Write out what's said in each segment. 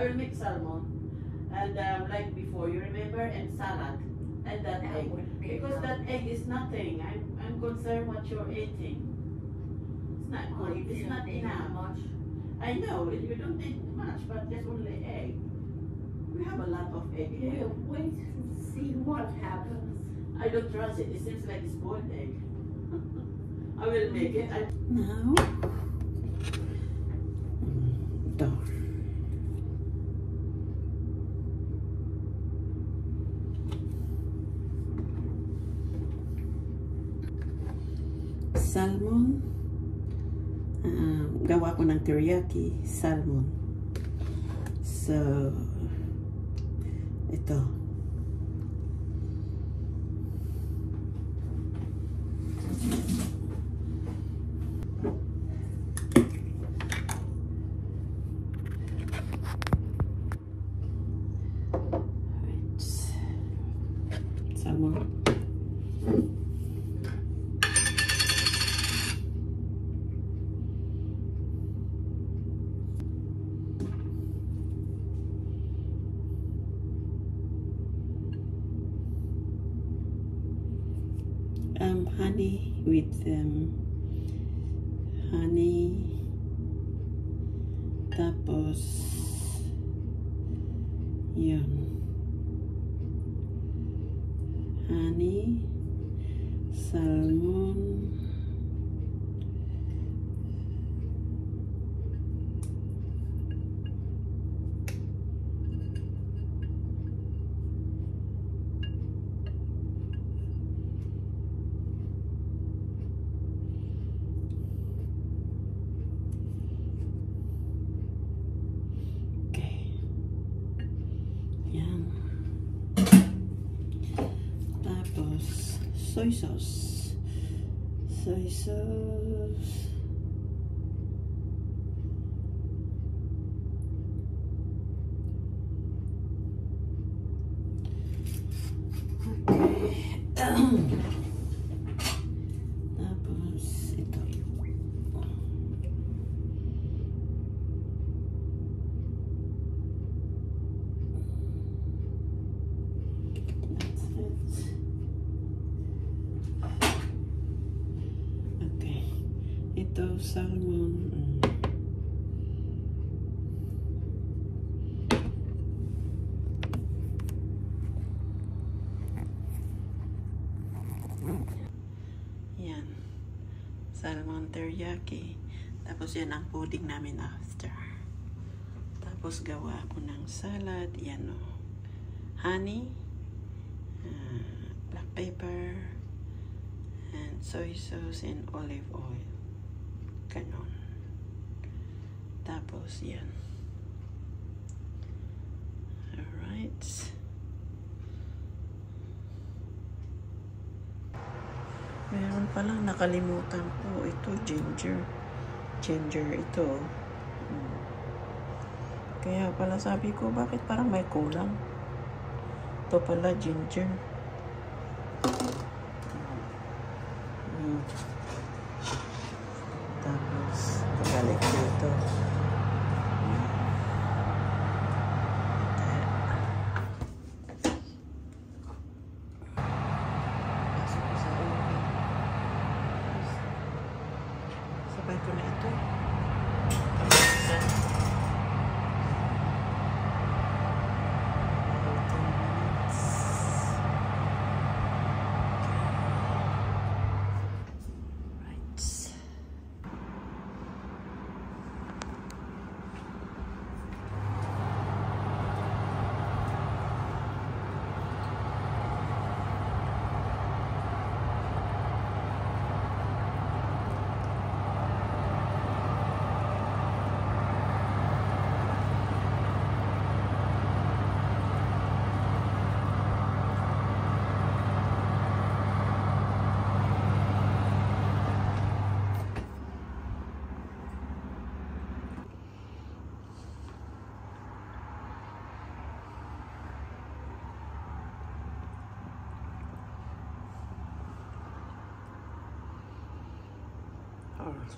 will make salmon and like before, you remember, and salad and that egg. Because that egg is nothing. I'm concerned what you're eating. It's not good. It's not enough. Much. I know you don't eat much, but there's only egg. We have a lot of egg here. We'll wait and see what happens. I don't trust it. It seems like it's boiled egg. I will make it. Now, ito. Salmon. Gawa ko ng teriyaki salmon. So, ito. Salmon. Honey with honey, tapos yun, honey, salmon, soy sauce. Soy sauce. Okay. Tapos ito. Ito, salmon. Yan. Salmon teriyaki. Tapos yan ang pudding namin after. Tapos gawa ko ng salad. Yan o. Honey. Black pepper. And soy sauce and olive oil. Ganon. Tapos yan. Alright. Meron palang nakalimutan ko. Ito, ginger. Ginger ito. Kaya pala sabi ko, bakit parang may kulang? Ito pala, ginger. Tapos, pagalik dito. Pasok ko sa oven. Sabay ko na ito.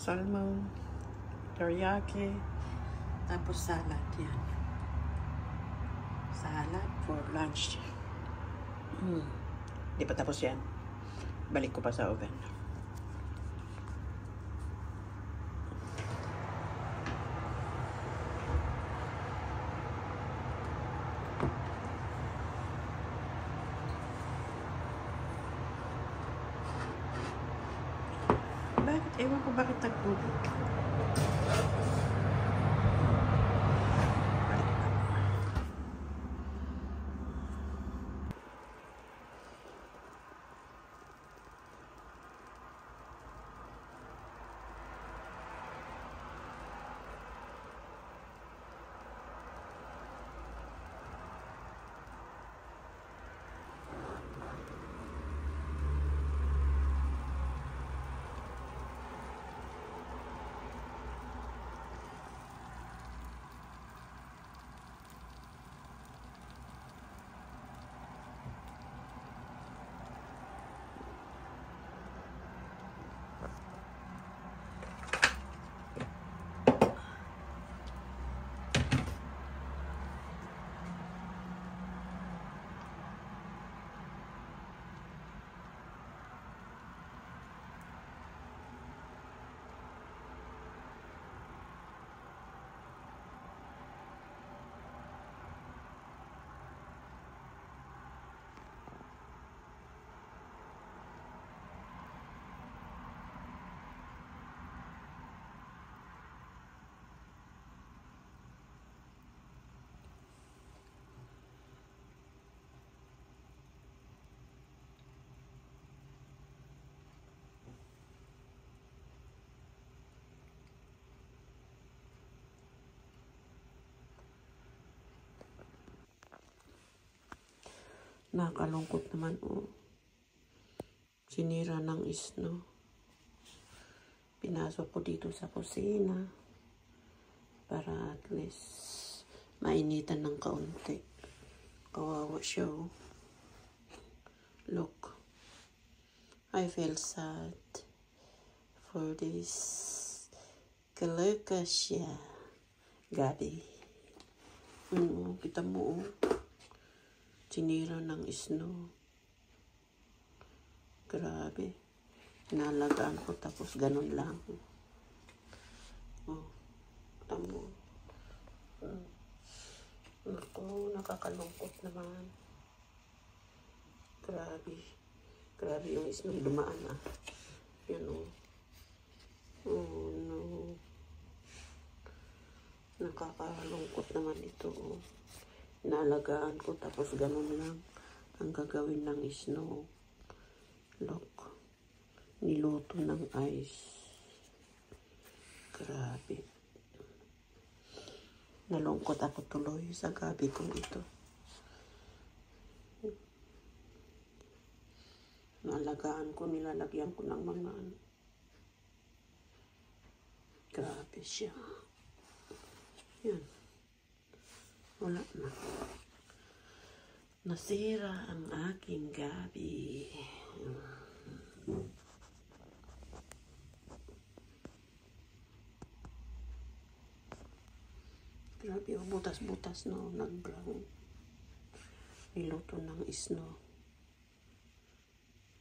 Salmon, teriyaki, tapos salad yan. salad for lunch. Di pa tapos yan. Balik ko pa sa oven. Bakit? Ewan ko bakit nagtubig. Nakakalungkot naman, oh. Sinira ng isno. Pinasok ko dito sa kusina para at least mainitan ng kaunti. Kawawa siya, oh. Look. I feel sad for this Kalakasya Gabi. Kita mo, oh. Sinira ng isno. Grabe. Nalagaan ko tapos ganun lang. Oh, tamo. Ako, nakakalungkot naman. Grabe. Grabe yung isno dumaan, ah. Yan, oh. Oh, no. Nakakalungkot naman ito, oh. Naalagaan ko tapos ganun lang ang gagawin ng isno. Look, niluto ng ice. Grabe. Nalungkot ako tuloy sa gabi kong ito. Naalagaan ko, nilalagyan ko ng mga grabe siya. Yan. Wala na. Nasira ang aking gabi. Grabe, oh, butas-butas, no, nag-brown. Niluto ng isno.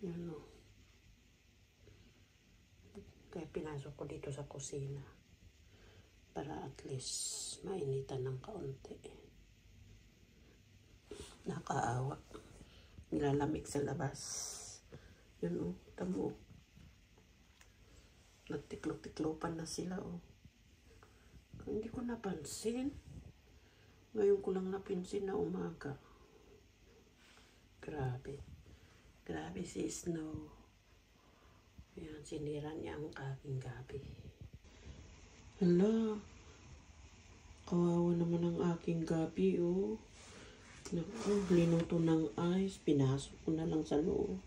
Yan, no. Kaya pinasok ko dito sa kusina para at least mainitan ng kaunti. Nakaawa. Nilalamig sa labas. Yun, oh. Tamo. Nagtiklo-tiklopan na sila, oh. Hindi ko napansin. Ngayon ko lang napansin na umaga. Grabe. Grabe si Snow. Yan, sinira niya ang aking gabi. Hala. Kawawa naman ang aking gabi, oh. Naku, linuto ng ice. Pinasok ko na lang sa loob.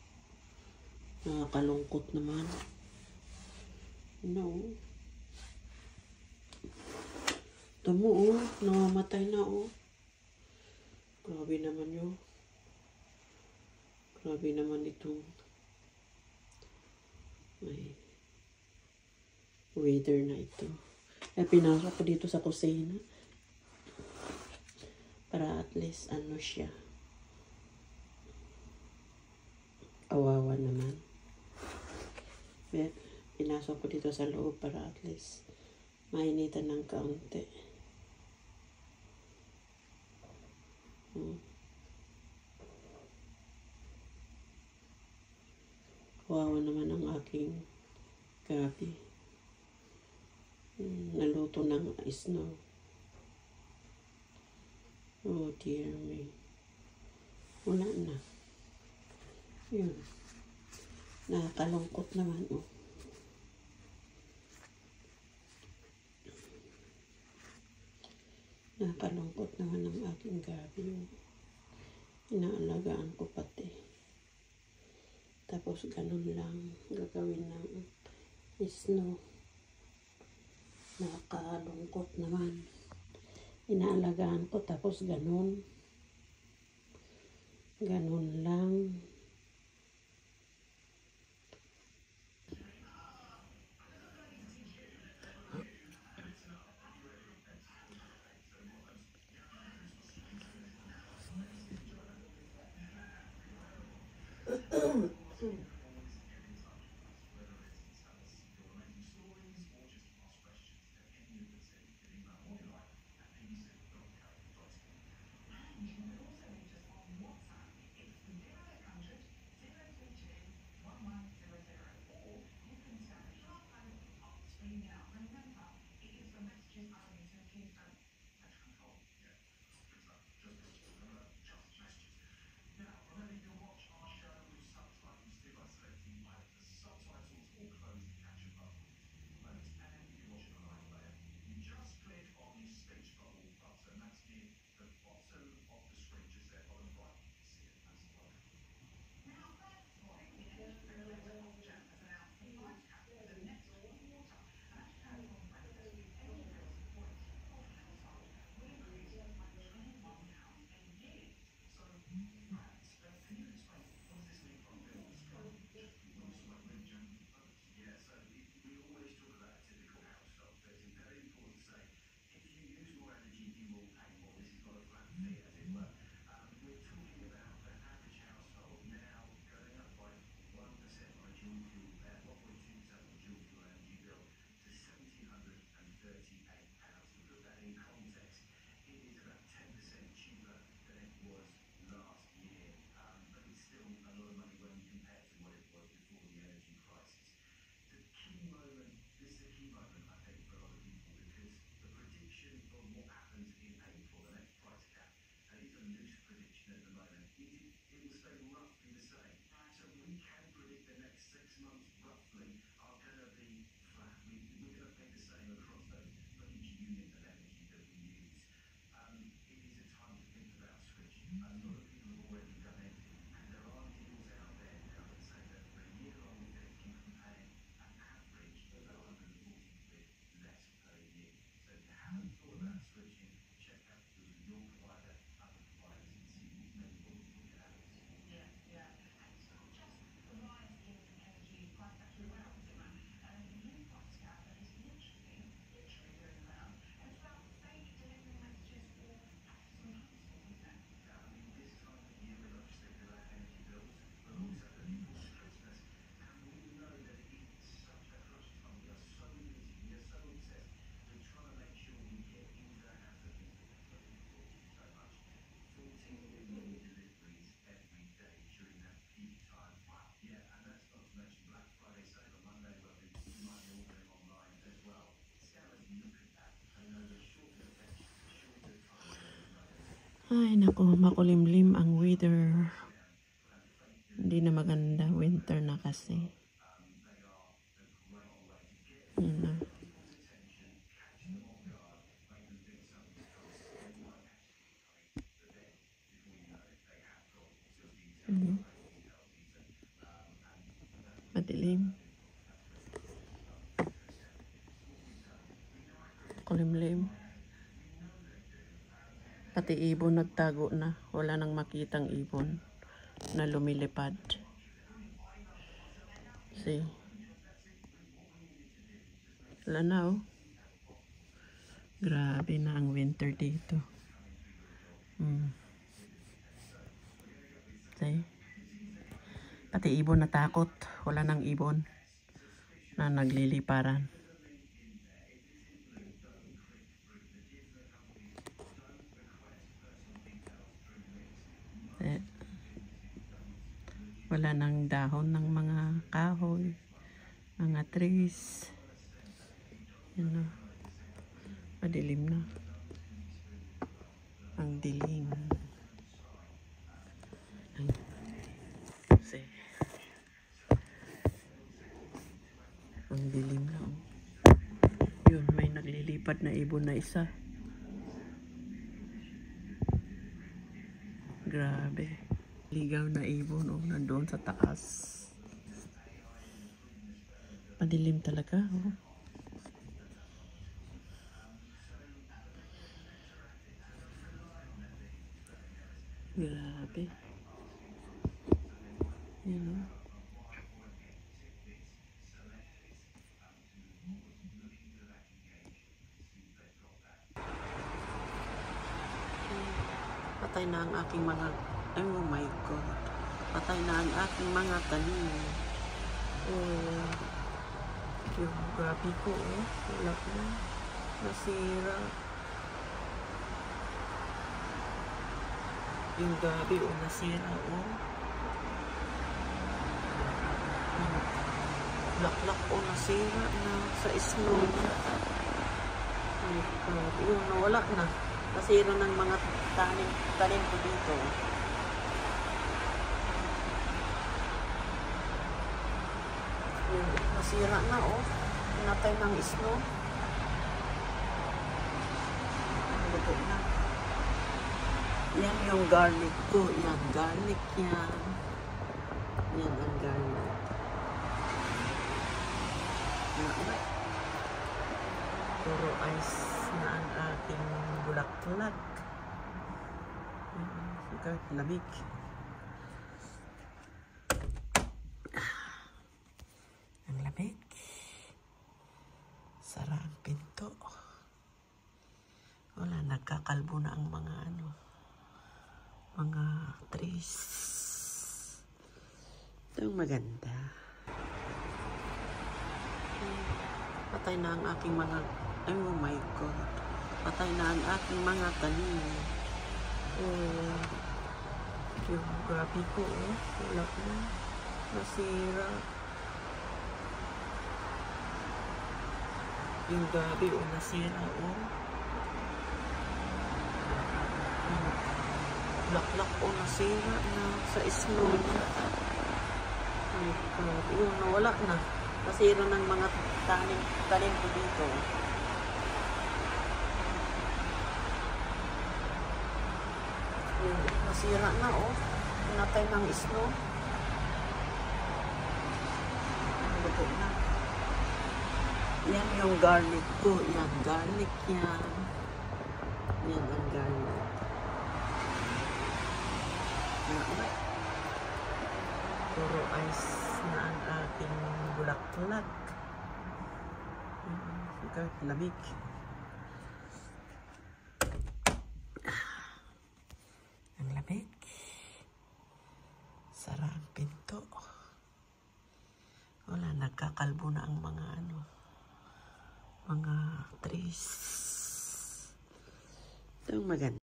Nakakalungkot naman. No. Tamo, oh. Namamatay na, oh. Grabe naman yun. Grabe naman itong may weather na ito. Pinasok ko dito sa kusina Para at least ano siya. Kawawa naman. Pinasok ko dito sa loob para at least mainitan ng kaunti. Kawawa naman ang aking gabi. Naluto ng snow. Oh dear me. Wala na. Yun. Nakakalungkot naman. Oh. Nakakalungkot naman ang aking gabi. Inaalagaan ko pati. Tapos ganun lang gagawin ng snow. Nakakalungkot naman. Inaalagaan ko tapos ganun. Ganun lang. Ay, naku, makulimlim ang weather. Hindi na maganda. Winter na kasi. Yun na. Madilim. Kulimlim. Pati ibon nagtago na. Wala nang makitang ibon na lumilipad. See? Wala na oh. Grabe na ang winter dito. Pati ibon natakot. Wala nang ibon na nagliliparan. Wala nang dahon ng mga kahoy, mga trees. Yan na. Madilim na. Ang dilim. Ang dilim na. Yun, may naglilipad na ibon na isa. Grabe. Ligaw na ibon, oh, nandoon sa taas. Madilim talaga, oh. Grabe. Yan, oh. Patay na ang aking mga... Oh my God. Patay na ang aking mga tanim. Oh. Yung grabe ko, oh. Wala na. Nasira. Yung gabi, oh. Nasira, oh. Laklak, oh. Nasira na sa snow. Yung nawala na. Nasira ng mga tanim ko dito. Nasira na, oh. Pinatay ng snow. Luto na. Yan yung garlic ko. Yan, garlic yan. Yan ang garlic. Yan. Puro ice na ang ating bulaklak. Sugat, lamig. Ang lamig. Sara ang pinto. Wala, nagkakalbo na ang mga mga trees. Ito ang maganda. Patay na ang aking mga... Oh my God. Patay na ang aking mga tanim. Oh. Yung grabe ko, oh. Wala na. Nasira. Yung gabi, oh. Nasira, oh. Laklak, oh. Nasira na sa snow. Yung nawala na. Nasira ng mga tanim ko dito. Nasira na, oh. Pinatay ng snow. Luto na. Yan yung garlic ko. Yan, garlic yan. Yan ang garlic. Yan. Puro ice na ang ating bulaklak. Sugat, lamig. Ang lamig. Sara ang pinto. Wala, nagkakalbo na ang mga mga trees. Ito ang maganda.